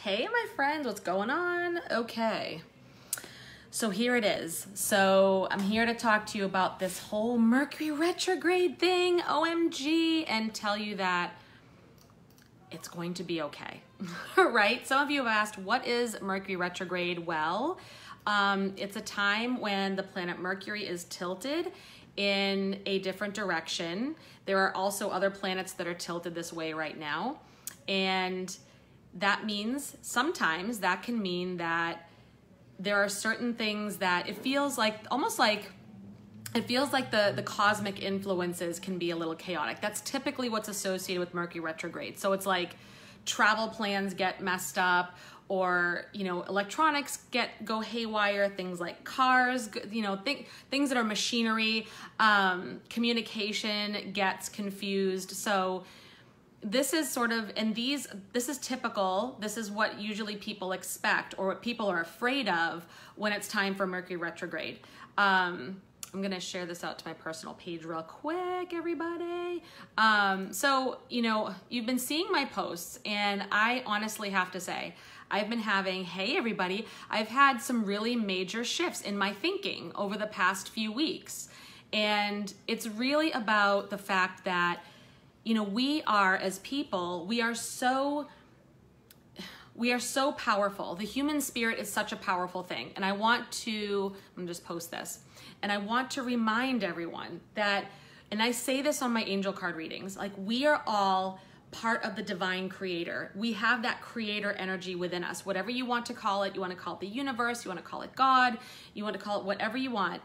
Hey, my friends, what's going on? Okay, so here it is. So I'm here to talk to you about this whole Mercury retrograde thing, OMG, and tell you that it's going to be okay, right? Some of you have asked, what is Mercury retrograde? Well, it's a time when the planet Mercury is tilted in a different direction. There are also other planets that are tilted this way right now. And that means sometimes that can mean that there are certain things that it feels like, almost like, it feels like the cosmic influences can be a little chaotic. That's typically what's associated with Mercury retrograde. So it's like travel plans get messed up, or, you know, electronics go haywire, things like cars, you know, things that are machinery, communication gets confused. So this is sort of, and this is typical. This is what usually people expect, or what people are afraid of when it's time for Mercury retrograde. I'm gonna share this out to my personal page real quick, everybody. So, you know, you've been seeing my posts, and I honestly have to say, I've been having, hey everybody, I've had some really major shifts in my thinking over the past few weeks. And it's really about the fact that, you know, we are, as people, we are so powerful. The human spirit is such a powerful thing. And I'm gonna just post this. And I want to remind everyone that, and I say this on my angel card readings, like, we are all part of the divine creator. We have that creator energy within us. Whatever you want to call it, you want to call it the universe, you want to call it God, you want to call it whatever you want.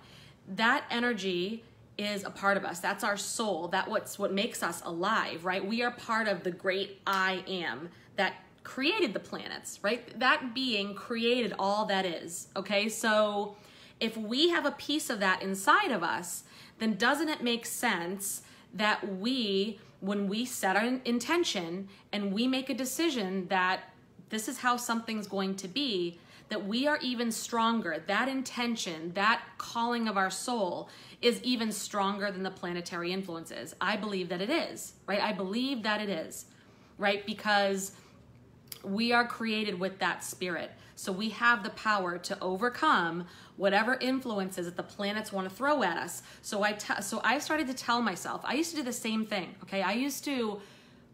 That energy is a part of us. That's our soul. That's what makes us alive, right? We are part of the great I am that created the planets, right? That being created all that is, okay? So if we have a piece of that inside of us, then doesn't it make sense that when we set our intention and we make a decision that this is how something's going to be, that we are even stronger. That intention, that calling of our soul is even stronger than the planetary influences. I believe that it is, right? I believe that it is, right? Because we are created with that spirit. So we have the power to overcome whatever influences that the planets want to throw at us. So I started to tell myself, I used to do the same thing, okay? I used to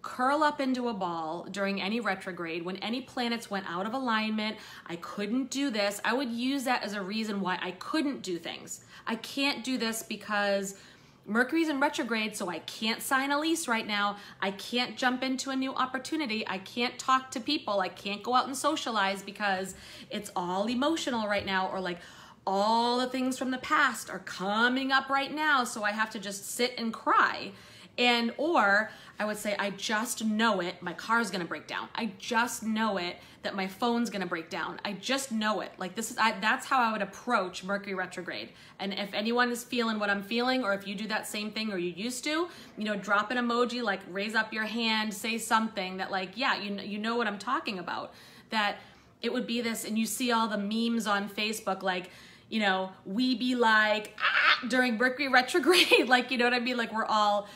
curl up into a ball during any retrograde. When any planets went out of alignment, I couldn't do this. I would use that as a reason why I couldn't do things. I can't do this because Mercury's in retrograde, so I can't sign a lease right now. I can't jump into a new opportunity. I can't talk to people. I can't go out and socialize because it's all emotional right now, or like all the things from the past are coming up right now, so I have to just sit and cry. Or I would say, I just know it, my car's gonna break down. I just know it that my phone's gonna break down. I just know it. Like, that's how I would approach Mercury retrograde. And if anyone is feeling what I'm feeling, or if you do that same thing, or you used to, you know, drop an emoji, like raise up your hand, say something that, like, yeah, you know what I'm talking about. That it would be this, and you see all the memes on Facebook, like, you know, we be like, during Mercury retrograde, like, you know what I mean? Like, we're all,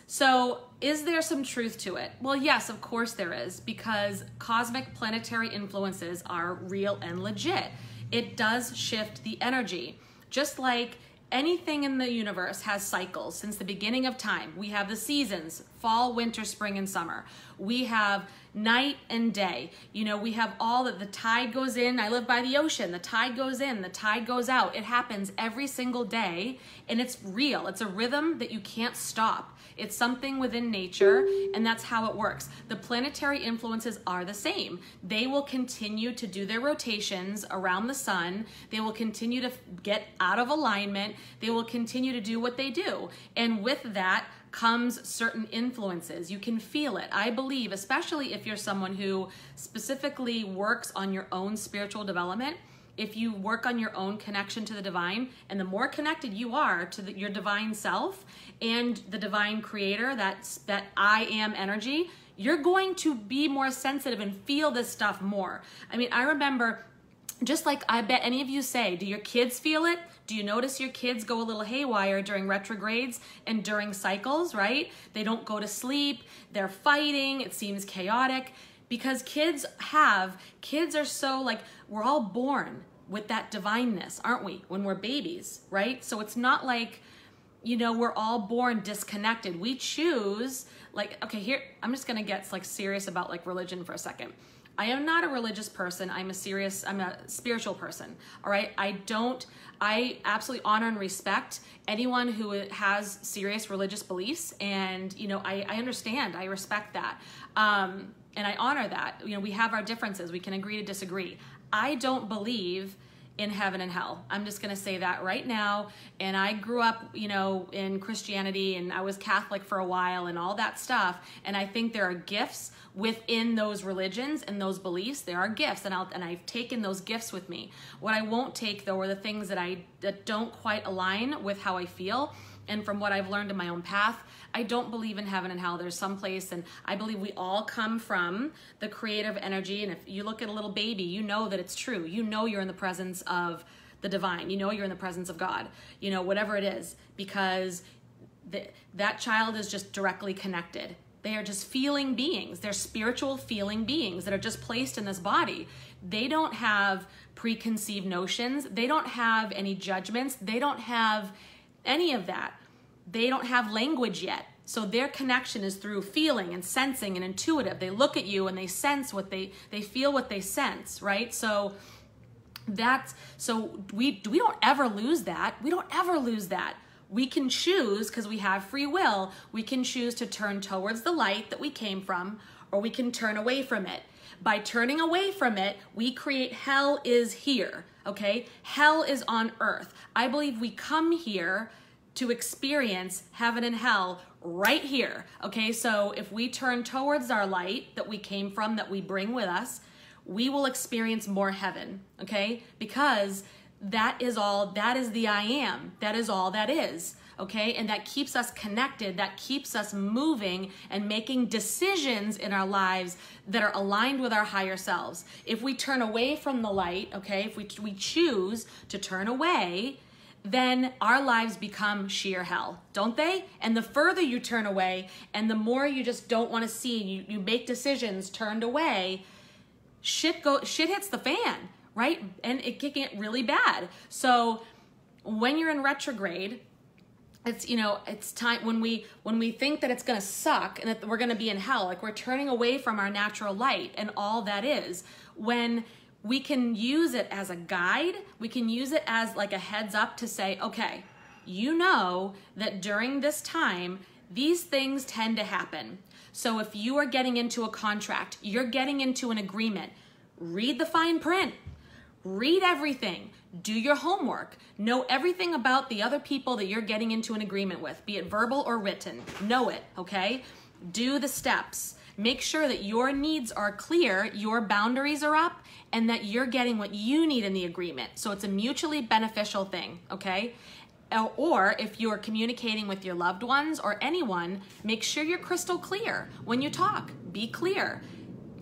so is there some truth to it? Well, yes, of course there is, because cosmic planetary influences are real and legit. It does shift the energy. Just like anything in the universe has cycles since the beginning of time. We have the seasons, fall, winter, spring, and summer. We have night and day. You know, we have all that. The tide goes in. I live by the ocean. The tide goes in, the tide goes out. It happens every single day, and it's real. It's a rhythm that you can't stop. It's something within nature, and that's how it works. The planetary influences are the same. They will continue to do their rotations around the sun. They will continue to get out of alignment. They will continue to do what they do. And with that comes certain influences. You can feel it. I believe, especially if you're someone who specifically works on your own spiritual development, if you work on your own connection to the divine, and the more connected you are to your divine self and the divine creator, that I am energy, you're going to be more sensitive and feel this stuff more. I mean, I remember, just like I bet any of you say, do your kids feel it? Do you notice your kids go a little haywire during retrogrades and during cycles, right? They don't go to sleep, they're fighting, it seems chaotic. Because kids are so like, we're all born with that divineness, aren't we? When we're babies, right? So it's not like, you know, we're all born disconnected. We choose, like, okay, here, I'm just gonna get like serious about like religion for a second. I am not a religious person. I'm a spiritual person, all right? I absolutely honor and respect anyone who has serious religious beliefs, and, you know, I understand, I respect that. And I honor that. You know, we have our differences. We can agree to disagree. I don't believe in heaven and hell. I'm just gonna say that right now. And I grew up, you know, in Christianity, and I was Catholic for a while and all that stuff. And I think there are gifts within those religions and those beliefs. There are gifts, and I've taken those gifts with me. What I won't take, though, are the things that don't quite align with how I feel. And from what I've learned in my own path, I don't believe in heaven and hell. There's some place, and I believe we all come from the creative energy. And if you look at a little baby, you know that it's true. You know you're in the presence of the divine. You know you're in the presence of God, you know, whatever it is, because that child is just directly connected. They are just feeling beings. They're spiritual feeling beings that are just placed in this body. They don't have preconceived notions. They don't have any judgments. They don't have any of that. They don't have language yet. So their connection is through feeling and sensing and intuitive. They look at you and they sense what they feel what they sense, right? So we don't ever lose that. We don't ever lose that. We can choose, because we have free will, we can choose to turn towards the light that we came from, or we can turn away from it. By turning away from it, we create hell is here, okay? Hell is on earth. I believe we come here to experience heaven and hell right here, okay? So if we turn towards our light that we came from, that we bring with us, we will experience more heaven, okay? Because that is the I am. That is all that is, okay? And that keeps us connected, that keeps us moving and making decisions in our lives that are aligned with our higher selves. If we turn away from the light, okay, if we choose to turn away, then our lives become sheer hell, don't they? And the further you turn away and the more you just don't want to see, you make decisions turned away, shit hits the fan, right? And it can get really bad. So when you're in retrograde, it's, you know, it's time when we think that it's going to suck and that we're going to be in hell, like we're turning away from our natural light and all that is, when we can use it as a guide, we can use it as like a heads up to say, okay, you know that during this time, these things tend to happen. So if you are getting into a contract, you're getting into an agreement, read the fine print. Read everything, do your homework, know everything about the other people that you're getting into an agreement with, be it verbal or written, know it, okay? Do the steps. Make sure that your needs are clear, your boundaries are up, and that you're getting what you need in the agreement. So it's a mutually beneficial thing, okay? Or if you're communicating with your loved ones or anyone, make sure you're crystal clear. When you talk, be clear.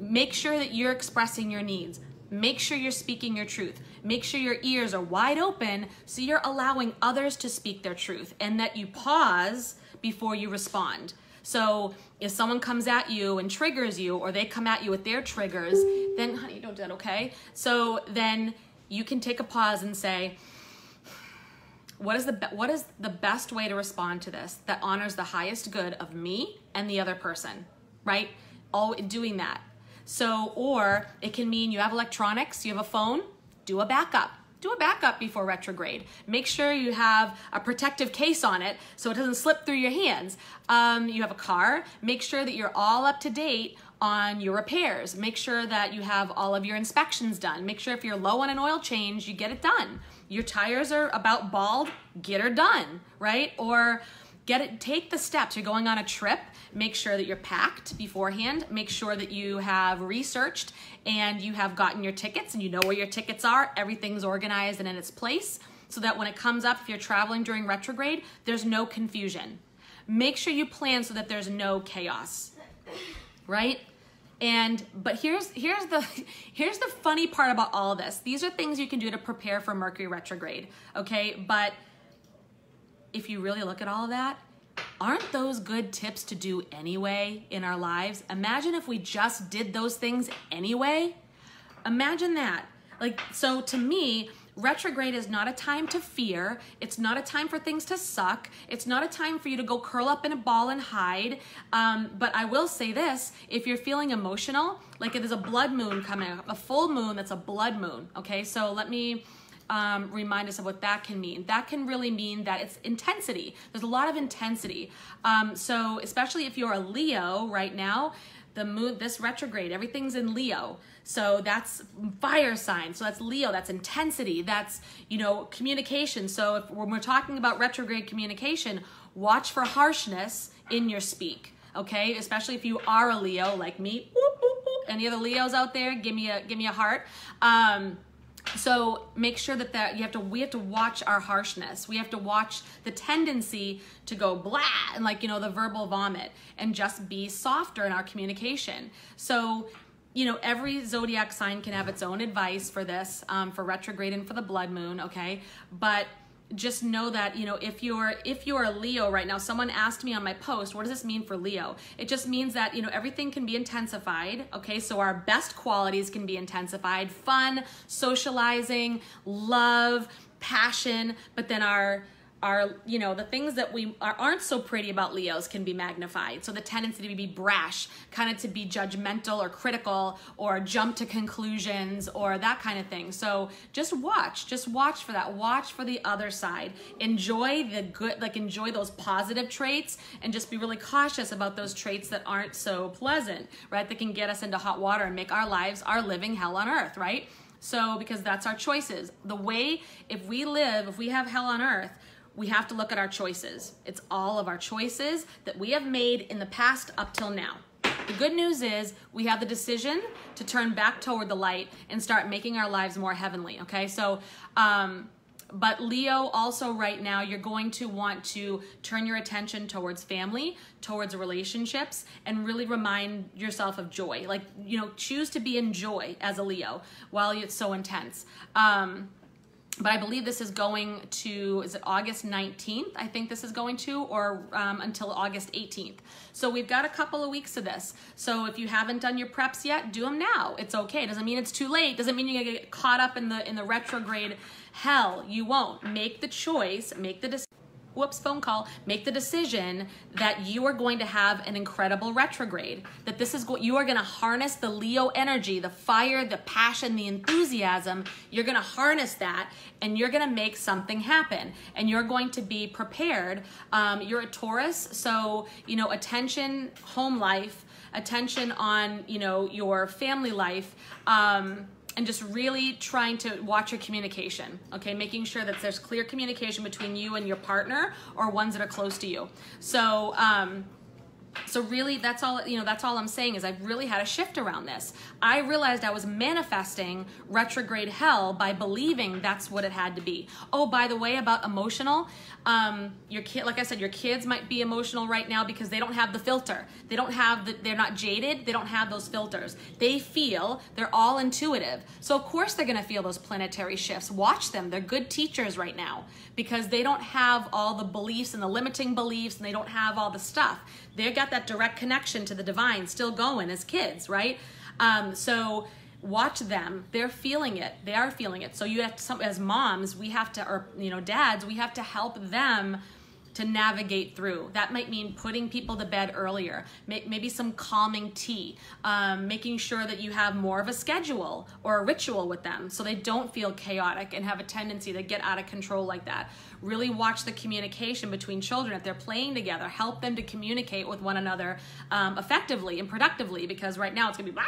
Make sure that you're expressing your needs. Make sure you're speaking your truth. Make sure your ears are wide open so you're allowing others to speak their truth, and that you pause before you respond. So if someone comes at you and triggers you, or they come at you with their triggers, then honey, don't do that, okay? So then you can take a pause and say, what is the best way to respond to this that honors the highest good of me and the other person, right? All doing that. So, or it can mean you have electronics, you have a phone, do a backup. Do a backup before retrograde. Make sure you have a protective case on it so it doesn't slip through your hands. You have a car, make sure that you're all up to date on your repairs. Make sure that you have all of your inspections done. Make sure if you're low on an oil change, you get it done. Your tires are about bald, get her done, right? Or take the steps. You're going on a trip, make sure that you're packed beforehand, make sure that you have researched and you have gotten your tickets and you know where your tickets are, everything's organized and in its place, so that when it comes up, if you're traveling during retrograde, there's no confusion. Make sure you plan so that there's no chaos, right? But here's the funny part about all this. These are things you can do to prepare for Mercury retrograde, okay? But if you really look at all of that, aren't those good tips to do anyway in our lives? Imagine if we just did those things anyway. Imagine that. Like, so to me, retrograde is not a time to fear. It's not a time for things to suck. It's not a time for you to go curl up in a ball and hide. But I will say this, if you're feeling emotional, like if there's a blood moon coming up, a full moon that's a blood moon, okay? So let me remind us of what that can mean. That can really mean that it's intensity. There's a lot of intensity. So especially if you're a Leo right now, the moon, this retrograde, everything's in Leo. So that's fire sign. So that's Leo, that's intensity, that's, you know, communication. So if, when we're talking about retrograde communication, watch for harshness in your speak, okay? Especially if you are a Leo like me. Whoop, whoop, whoop. Any other Leos out there? Give me a heart. So make sure that we have to watch our harshness. We have to watch the tendency to go blah and, like, you know, the verbal vomit, and just be softer in our communication. So, you know, every zodiac sign can have its own advice for this, for retrograde and for the blood moon, okay? But just know that, you know, if you're a Leo right now, someone asked me on my post, what does this mean for Leo? It just means that, you know, everything can be intensified, okay? So our best qualities can be intensified: fun, socializing, love, passion, but then our you know, the things that aren't so pretty about Leos can be magnified. So the tendency to be brash, kind of to be judgmental or critical, or jump to conclusions, or that kind of thing. So just watch for that. Watch for the other side. Enjoy the good, like enjoy those positive traits, and just be really cautious about those traits that aren't so pleasant, right? That can get us into hot water and make our lives our living hell on earth, right? So, because that's our choices. The way, if we have hell on earth, we have to look at our choices. It's all of our choices that we have made in the past up till now. The good news is we have the decision to turn back toward the light and start making our lives more heavenly, okay? So, but Leo, also right now, you're going to want to turn your attention towards family, towards relationships, and really remind yourself of joy. Like, you know, choose to be in joy as a Leo while it's so intense. But I believe this is going to, is it August 19th? I think this is going to, or until August 18th. So we've got a couple of weeks to this. So if you haven't done your preps yet, do them now. It's okay. Doesn't mean it's too late. Doesn't mean you're gonna get caught up in the retrograde hell. You won't. Make the choice, make the decision. Whoops, phone call. Make the decision that you are going to have an incredible retrograde. That this is you are going to harness the Leo energy, the fire, the passion, the enthusiasm. You're going to harness that, and you're going to make something happen. And you're going to be prepared. You're a Taurus, so, you know, attention, home life, attention on, you know, your family life. And just really trying to watch your communication, okay? Making sure that there's clear communication between you and your partner, or ones that are close to you. So, so really, that's all, you know, that's all I'm saying is I've really had a shift around this. I realized I was manifesting retrograde hell by believing that's what it had to be. Oh, by the way, about emotional, your kid, like I said, your kids might be emotional right now because they don't have the filter. They don't have they're not jaded. They don't have those filters. They feel, they're all intuitive. So of course they're gonna feel those planetary shifts. Watch them. They're good teachers right now because they don't have all the beliefs and the limiting beliefs, and they don't have all the stuff. They've got that direct connection to the divine still going as kids, right? So watch them. They're feeling it. They are feeling it. So you have to, as moms, we have to, or, you know, dads, we have to help them to navigate through. That might mean putting people to bed earlier, maybe some calming tea, making sure that you have more of a schedule or a ritual with them so they don't feel chaotic and have a tendency to get out of control like that. Really watch the communication between children. If they're playing together, help them to communicate with one another effectively and productively, because right now it's gonna be,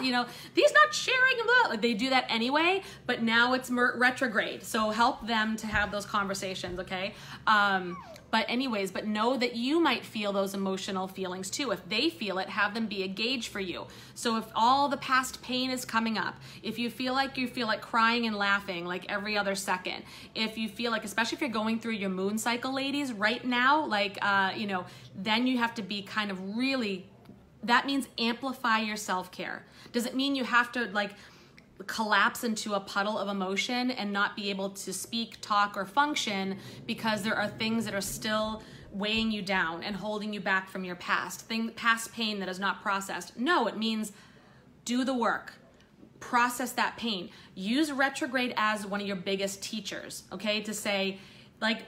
you know, these not sharing, like they do that anyway, but now it's retrograde. So help them to have those conversations, okay? But anyways, but know that you might feel those emotional feelings too. If they feel it, have them be a gauge for you. So if all the past pain is coming up, if you feel like crying and laughing like every other second, if you feel like, especially if you're going through your moon cycle, ladies, right now, like, you know, then you have to be kind of really, that means amplify your self-care. Does it mean you have to like collapse into a puddle of emotion and not be able to speak, talk, or function because there are things that are still weighing you down and holding you back from your past pain that is not processed. No, it means do the work. Process that pain. Use retrograde as one of your biggest teachers, okay? To say, like,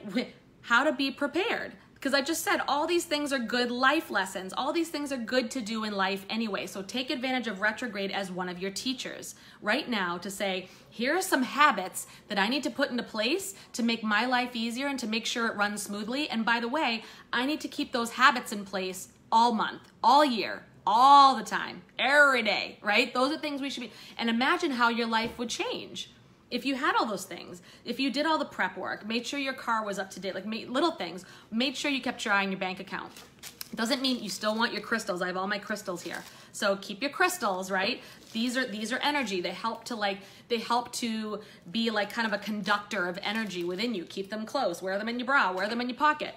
how to be prepared. Because I just said all these things are good life lessons. All these things are good to do in life anyway. So take advantage of retrograde as one of your teachers right now to say, here are some habits that I need to put into place to make my life easier and to make sure it runs smoothly. And by the way, I need to keep those habits in place all month, all year, all the time, every day, right? Those are things we should be, and imagine how your life would change if you had all those things. If you did all the prep work, made sure your car was up to date, like little things, made sure you kept your eye on your bank account. Doesn't mean you still want your crystals. I have all my crystals here. So keep your crystals, right? These are energy. They help to be like kind of a conductor of energy within you. Keep them close. Wear them in your bra. Wear them in your pocket.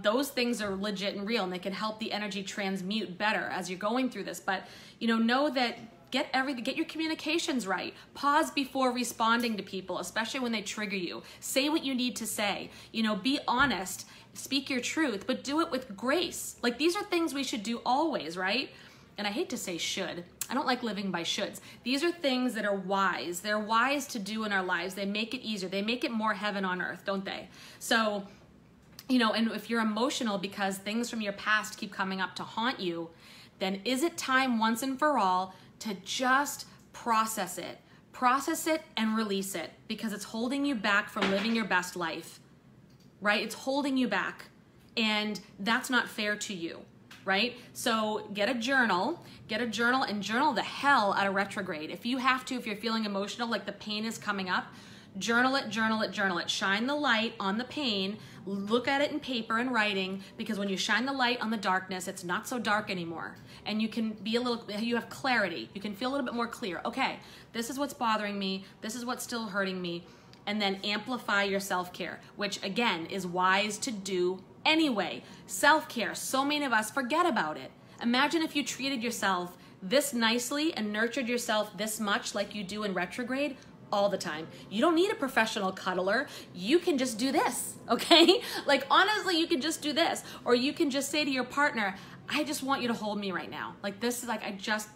Those things are legit and real, and they can help the energy transmute better as you're going through this. But know that get your communications right. Pause before responding to people, especially when they trigger you. Say what you need to say. Be honest. Speak your truth, but do it with grace. Like, these are things we should do always, right? And I hate to say should. I don't like living by shoulds. These are things that are wise. They're wise to do in our lives. They make it easier. They make it more heaven on earth, don't they? So, and if you're emotional because things from your past keep coming up to haunt you, then is it time once and for all to just process it? Process it and release it, because it's holding you back from living your best life, right? It's holding you back, and that's not fair to you, right? So get a journal and journal the hell out of retrograde. If you have to, if you're feeling emotional, like the pain is coming up, journal it. Shine the light on the pain. Look at it in paper and writing, because when you shine the light on the darkness, it's not so dark anymore. And you can be you have clarity. You can feel a little bit more clear. Okay, this is what's bothering me. This is what's still hurting me. And then amplify your self-care, which again is wise to do anyway. Self-care, so many of us forget about it. Imagine if you treated yourself this nicely and nurtured yourself this much like you do in retrograde all the time. You don't need a professional cuddler. You can just do this, okay? Like, honestly, you can just do this. Or you can just say to your partner, I just want you to hold me right now. Like, this is like, I just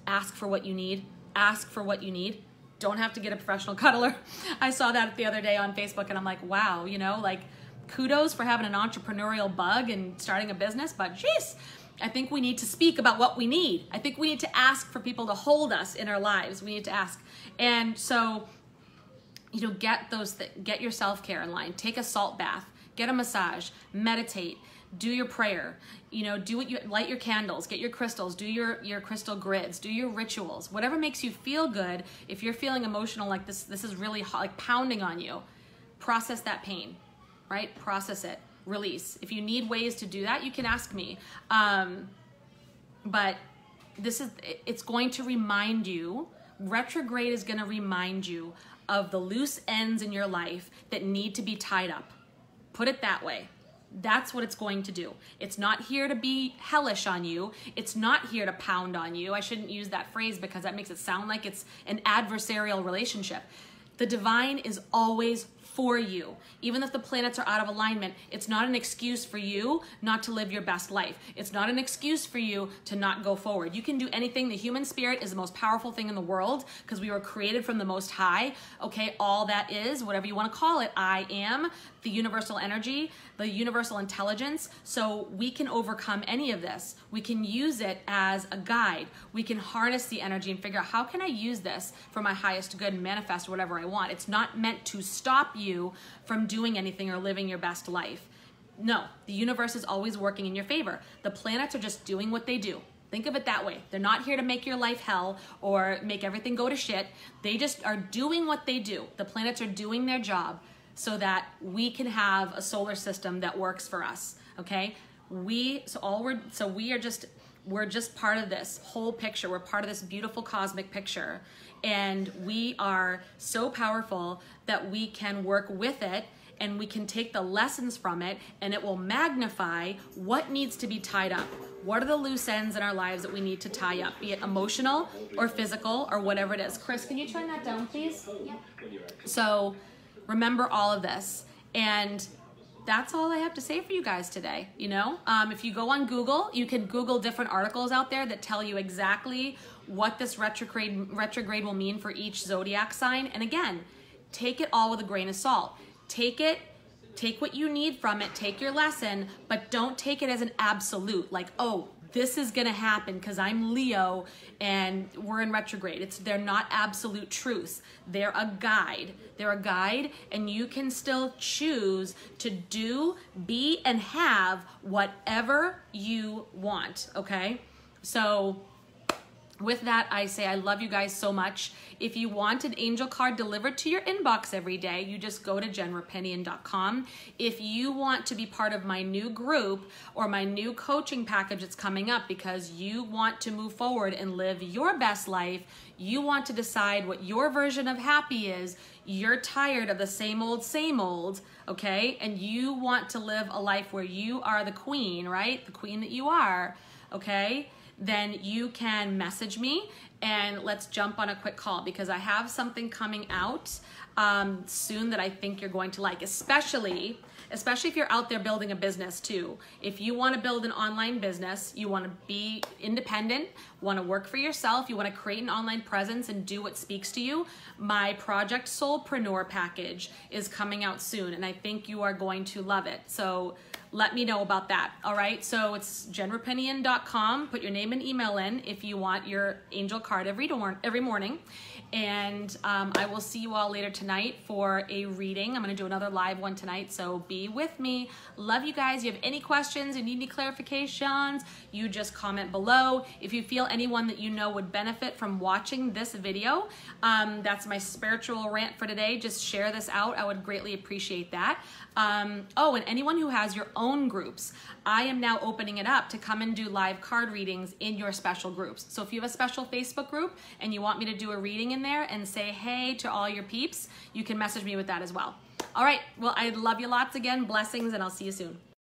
ask for what you need. Ask for what you need. Don't have to get a professional cuddler. I saw that the other day on Facebook, and I'm like, wow, like, kudos for having an entrepreneurial bug and starting a business, but geez, I think we need to speak about what we need. I think we need to ask for people to hold us in our lives. We need to ask. And so, get your self-care in line. Take a salt bath, get a massage, meditate, do your prayer, light your candles, get your crystals, do your crystal grids, do your rituals, whatever makes you feel good. If you're feeling emotional, like this is really like pounding on you, process that pain, right? Process it, release. If you need ways to do that, you can ask me. But it's going to remind you, retrograde is going to remind you of the loose ends in your life that need to be tied up. Put it that way. That's what it's going to do. It's not here to be hellish on you. It's not here to pound on you. I shouldn't use that phrase because that makes it sound like it's an adversarial relationship. The divine is always for you. Even if the planets are out of alignment, it's not an excuse for you not to live your best life. It's not an excuse for you to not go forward. You can do anything. The human spirit is the most powerful thing in the world because we were created from the Most High. Okay, all that is, whatever you want to call it, I am, the universal energy, the universal intelligence. So we can overcome any of this. We can use it as a guide. We can harness the energy and figure out, how can I use this for my highest good and manifest whatever I want. It's not meant to stop you from doing anything or living your best life. No, the universe is always working in your favor. The planets are just doing what they do. Think of it that way. They're not here to make your life hell or make everything go to shit. They just are doing what they do. The planets are doing their job so that we can have a solar system that works for us. Okay? We're just part of this whole picture. We're part of this beautiful cosmic picture. And we are so powerful that we can work with it, and we can take the lessons from it, and it will magnify what needs to be tied up. What are the loose ends in our lives that we need to tie up, be it emotional or physical or whatever it is. Chris, can you turn that down, please? Yeah. So remember all of this. And that's all I have to say for you guys today. You know, if you go on Google, you can Google different articles out there that tell you exactly what this retrograde will mean for each zodiac sign. And again, take it all with a grain of salt. Take what you need from it, take your lesson, but don't take it as an absolute, like, oh, this is gonna happen because I'm Leo and we're in retrograde. They're not absolute truths. They're a guide. They're a guide, and you can still choose to do, be, and have whatever you want, okay? So with that, I say I love you guys so much. If you want an angel card delivered to your inbox every day, you just go to jenrapinian.com. If you want to be part of my new group or my new coaching package that's coming up because you want to move forward and live your best life, you want to decide what your version of happy is, you're tired of the same old, okay? And you want to live a life where you are the queen, right? The queen that you are, okay? Then you can message me and let's jump on a quick call, because I have something coming out soon that I think you're going to like, especially if you're out there building a business too. If you want to build an online business, you want to be independent, want to work for yourself, you want to create an online presence and do what speaks to you, my Project Soulpreneur package is coming out soon, and I think you are going to love it. So let me know about that, all right? So it's jenrapinian.com. Put your name and email in if you want your angel card every morning. And I will see you all later tonight for a reading. I'm going to do another live one tonight, so be with me. Love you guys. You have any questions, you need any clarifications, you just comment below. If you feel anyone that you know would benefit from watching this video, that's my spiritual rant for today. Just share this out. I would greatly appreciate that. Oh, and anyone who has your own groups, I am now opening it up to come and do live card readings in your special groups. So if you have a special Facebook group and you want me to do a reading in there and say hey to all your peeps, you can message me with that as well. All right, well, I love you lots again. Blessings, and I'll see you soon.